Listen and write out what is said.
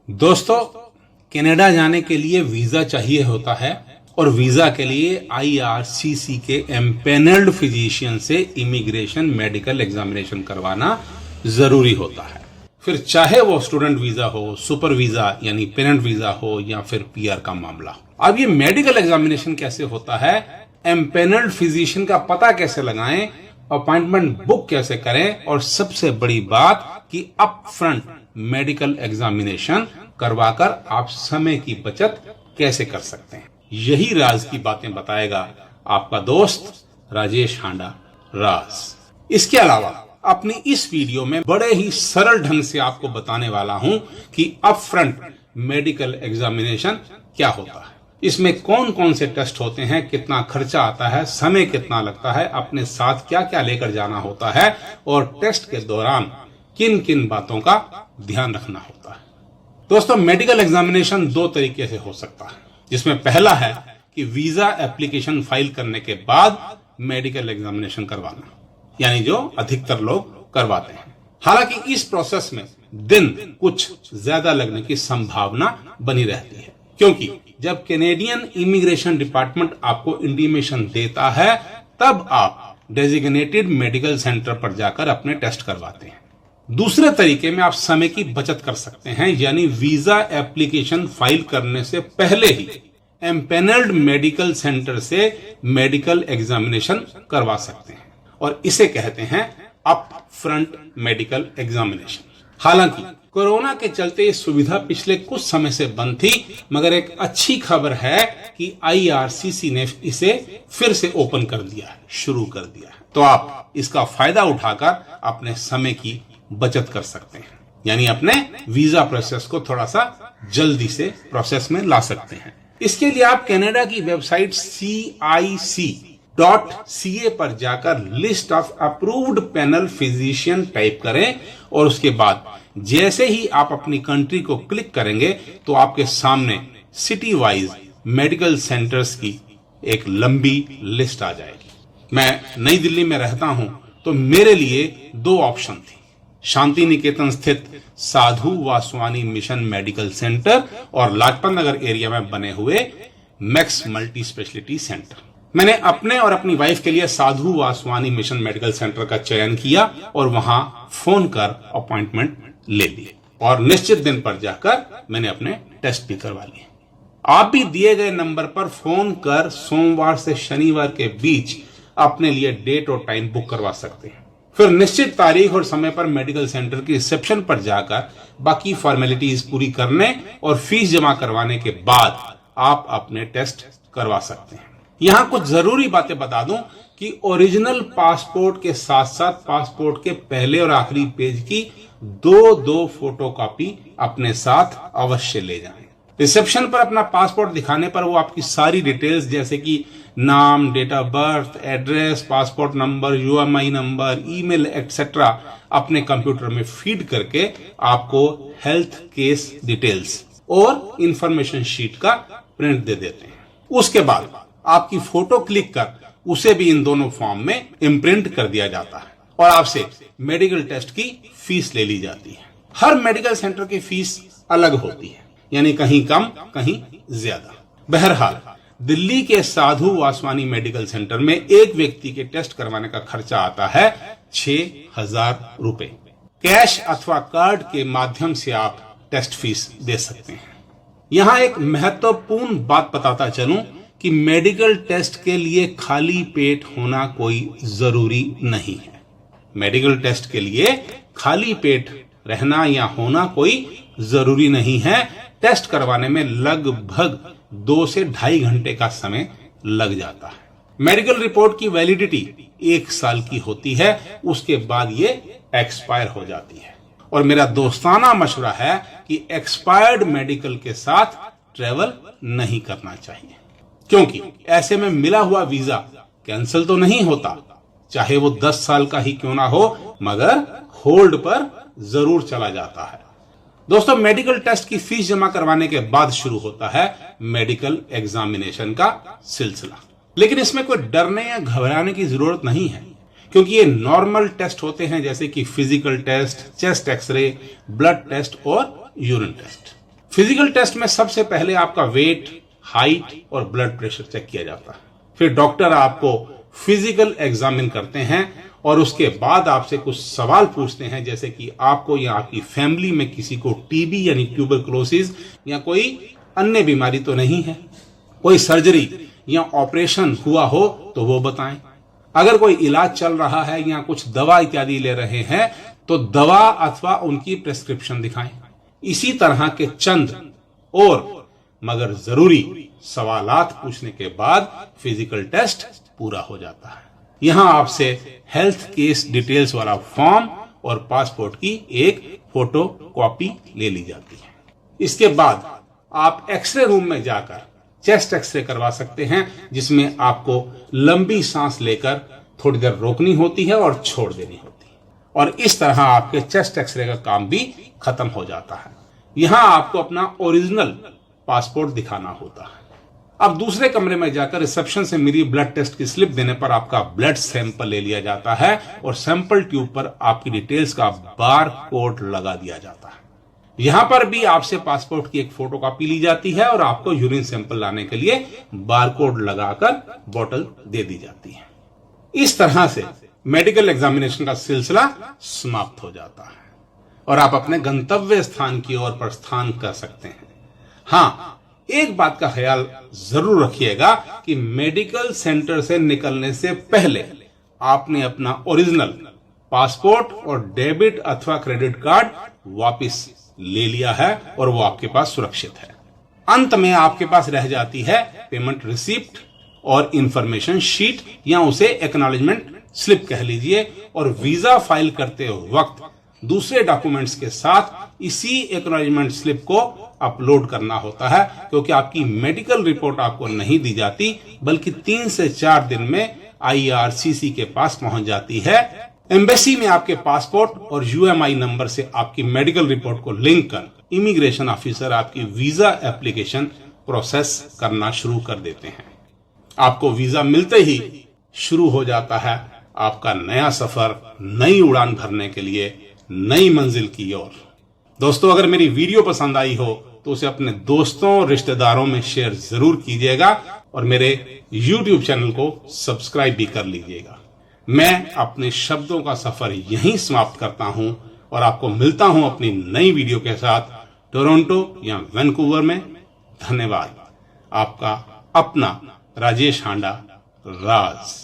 दोस्तों, कनाडा जाने के लिए वीजा चाहिए होता है और वीजा के लिए आईआरसीसी के एम्पेनल्ड फिजिशियन से इमिग्रेशन मेडिकल एग्जामिनेशन करवाना जरूरी होता है। फिर चाहे वो स्टूडेंट वीजा हो, सुपर वीजा यानी पेरेंट वीजा हो या फिर पीआर का मामला हो। अब ये मेडिकल एग्जामिनेशन कैसे होता है, एम्पेनल्ड फिजिशियन का पता कैसे लगाएं, अपॉइंटमेंट बुक कैसे करें और सबसे बड़ी बात कि अप फ्रंट मेडिकल एग्जामिनेशन करवाकर आप समय की बचत कैसे कर सकते हैं, यही राज की बातें बताएगा आपका दोस्त राजेश हांडा राज। इसके अलावा अपनी इस वीडियो में बड़े ही सरल ढंग से आपको बताने वाला हूं कि अप फ्रंट मेडिकल एग्जामिनेशन क्या होता है, इसमें कौन कौन से टेस्ट होते हैं, कितना खर्चा आता है, समय कितना लगता है, अपने साथ क्या क्या लेकर जाना होता है और टेस्ट के दौरान किन किन बातों का ध्यान रखना होता है। दोस्तों, मेडिकल एग्जामिनेशन दो तरीके से हो सकता है, जिसमें पहला है कि वीजा एप्लीकेशन फाइल करने के बाद मेडिकल एग्जामिनेशन करवाना, यानी जो अधिकतर लोग करवाते हैं। हालांकि इस प्रोसेस में दिन कुछ ज्यादा लगने की संभावना बनी रहती है, क्योंकि जब कैनेडियन इमिग्रेशन डिपार्टमेंट आपको इंटीमेशन देता है तब आप डेजिग्नेटेड मेडिकल सेंटर पर जाकर अपने टेस्ट करवाते हैं। दूसरे तरीके में आप समय की बचत कर सकते हैं, यानी वीजा एप्लीकेशन फाइल करने से पहले ही एम्पेनल्ड मेडिकल सेंटर से मेडिकल एग्जामिनेशन करवा सकते हैं और इसे कहते हैं अप फ्रंट मेडिकल एग्जामिनेशन। हालांकि कोरोना के चलते ये सुविधा पिछले कुछ समय से बंद थी, मगर एक अच्छी खबर है कि आईआरसीसी ने इसे फिर से ओपन कर दिया है, शुरू कर दिया है। तो आप इसका फायदा उठाकर अपने समय की बचत कर सकते हैं, यानी अपने वीजा प्रोसेस को थोड़ा सा जल्दी से प्रोसेस में ला सकते हैं। इसके लिए आप कनाडा की वेबसाइट CIC.ca पर जाकर list of approved panel physician type करें और उसके बाद जैसे ही आप अपनी कंट्री को क्लिक करेंगे तो आपके सामने सिटी वाइज मेडिकल सेंटर्स की एक लंबी लिस्ट आ जाएगी। मैं नई दिल्ली में रहता हूं तो मेरे लिए दो ऑप्शन थी, शांति निकेतन स्थित साधु वासवानी मिशन मेडिकल सेंटर और लाजपत नगर एरिया में बने हुए मैक्स मल्टी स्पेशलिटी सेंटर। मैंने अपने और अपनी वाइफ के लिए साधु वासवानी मिशन मेडिकल सेंटर का चयन किया और वहां फोन कर अपॉइंटमेंट ले लिए और निश्चित दिन पर जाकर मैंने अपने टेस्ट भी करवा लिए। आप भी दिए गए नंबर पर फोन कर सोमवार से शनिवार के बीच अपने लिए डेट और टाइम बुक करवा सकते हैं। फिर निश्चित तारीख और समय पर मेडिकल सेंटर की रिसेप्शन पर जाकर बाकी फॉर्मेलिटीज पूरी करने और फीस जमा करवाने के बाद आप अपने टेस्ट करवा सकते हैं। यहां कुछ जरूरी बातें बता दूं कि ओरिजिनल पासपोर्ट के साथ साथ पासपोर्ट के पहले और आखिरी पेज की दो फोटोकॉपी अपने साथ अवश्य ले जाएं। रिसेप्शन पर अपना पासपोर्ट दिखाने पर वो आपकी सारी डिटेल्स जैसे कि नाम, date of birth, address, passport number, UMI number, email etcetera अपने कंप्यूटर में फीड करके आपको हेल्थ केस डिटेल्स और इंफॉर्मेशन शीट का प्रिंट दे देते हैं। उसके बाद आपकी फोटो क्लिक कर उसे भी इन दोनों फॉर्म में इम्प्रिंट कर दिया जाता है और आपसे मेडिकल टेस्ट की फीस ले ली जाती है। हर मेडिकल सेंटर की फीस अलग होती है, यानी कहीं कम कहीं ज्यादा। बहरहाल दिल्ली के साधु वासवानी मेडिकल सेंटर में एक व्यक्ति के टेस्ट करवाने का खर्चा आता है 6,000 रुपए। कैश अथवा कार्ड के माध्यम से आप टेस्ट फीस दे सकते हैं। यहां एक महत्वपूर्ण बात बताता चलूं कि मेडिकल टेस्ट के लिए खाली पेट होना कोई जरूरी नहीं है। मेडिकल टेस्ट के लिए खाली पेट रहना या होना कोई जरूरी नहीं है। टेस्ट करवाने में लगभग 2 से ढाई घंटे का समय लग जाता है। मेडिकल रिपोर्ट की वैलिडिटी 1 साल की होती है, उसके बाद ये एक्सपायर हो जाती है और मेरा दोस्ताना मशवरा है कि एक्सपायर्ड मेडिकल के साथ ट्रेवल नहीं करना चाहिए, क्योंकि ऐसे में मिला हुआ वीजा कैंसिल तो नहीं होता, चाहे वो 10 साल का ही क्यों ना हो, मगर होल्ड पर जरूर चला जाता है। दोस्तों, मेडिकल टेस्ट की फीस जमा करवाने के बाद शुरू होता है मेडिकल एग्जामिनेशन का सिलसिला। लेकिन इसमें कोई डरने या घबराने की जरूरत नहीं है, क्योंकि ये नॉर्मल टेस्ट होते हैं, जैसे कि physical test, chest x-ray, blood test और यूरिन टेस्ट। फिजिकल टेस्ट में सबसे पहले आपका वेट, हाइट और ब्लड प्रेशर चेक किया जाता है। फिर डॉक्टर आपको फिजिकल एग्जामिन करते हैं और उसके बाद आपसे कुछ सवाल पूछते हैं, जैसे कि आपको या आपकी फैमिली में किसी को टीबी यानी ट्यूबरकुलोसिस या कोई अन्य बीमारी तो नहीं है, कोई सर्जरी या ऑपरेशन हुआ हो तो वो बताएं। अगर कोई इलाज चल रहा है या कुछ दवा इत्यादि ले रहे हैं तो दवा अथवा उनकी प्रेस्क्रिप्शन दिखाएं। इसी तरह के चंद और मगर जरूरी सवालात पूछने के बाद फिजिकल टेस्ट पूरा हो जाता है। यहां आपसे हेल्थ केस डिटेल्स वाला फॉर्म और पासपोर्ट की एक फोटो कॉपी ले ली जाती है। इसके बाद आप एक्सरे रूम में जाकर चेस्ट एक्सरे करवा सकते हैं, जिसमें आपको लंबी सांस लेकर थोड़ी देर रोकनी होती है और छोड़ देनी होती है, और इस तरह आपके चेस्ट एक्सरे का काम भी खत्म हो जाता है। यहां आपको अपना ओरिजिनल पासपोर्ट दिखाना होता है। अब दूसरे कमरे में जाकर रिसेप्शन से मेरी ब्लड टेस्ट की स्लिप देने पर आपका ब्लड सैंपल ले लिया जाता है और सैंपल ट्यूब पर आपकी डिटेल्स का बार कोड लगा दिया जाता है। यहां पर भी आपसे पासपोर्ट की एक फोटो कॉपी ली जाती है और आपको यूरिन सैंपल लाने के लिए बारकोड लगाकर बोतल दे दी जाती है। इस तरह से मेडिकल एग्जामिनेशन का सिलसिला समाप्त हो जाता है और आप अपने गंतव्य स्थान की ओर प्रस्थान कर सकते हैं। हाँ, एक बात का ख्याल जरूर रखिएगा कि मेडिकल सेंटर से निकलने से पहले आपने अपना ओरिजिनल पासपोर्ट और डेबिट अथवा क्रेडिट कार्ड वापस ले लिया है और वो आपके पास सुरक्षित है। अंत में आपके पास रह जाती है पेमेंट रिसिप्ट और इंफॉर्मेशन शीट या उसे एक्नॉलेजमेंट स्लिप कह लीजिए, और वीजा फाइल करते वक्त दूसरे डॉक्यूमेंट्स के साथ इसी एक्नॉलेजमेंट स्लिप को अपलोड करना होता है, क्योंकि आपकी मेडिकल रिपोर्ट आपको नहीं दी जाती बल्कि 3 से 4 दिन में IRCC के पास पहुंच जाती है। एम्बेसी में आपके पासपोर्ट और UMI नंबर से आपकी मेडिकल रिपोर्ट को लिंक कर इमिग्रेशन ऑफिसर आपकी वीजा एप्लीकेशन प्रोसेस करना शुरू कर देते हैं। आपको वीजा मिलते ही शुरू हो जाता है आपका नया सफर, नई उड़ान भरने के लिए नई मंजिल की ओर। दोस्तों, अगर मेरी वीडियो पसंद आई हो तो उसे अपने दोस्तों रिश्तेदारों में शेयर जरूर कीजिएगा और मेरे YouTube चैनल को सब्सक्राइब भी कर लीजिएगा। मैं अपने शब्दों का सफर यहीं समाप्त करता हूं और आपको मिलता हूं अपनी नई वीडियो के साथ टोरंटो या वैंकूवर में। धन्यवाद। आपका अपना राजेश हांडा, राज।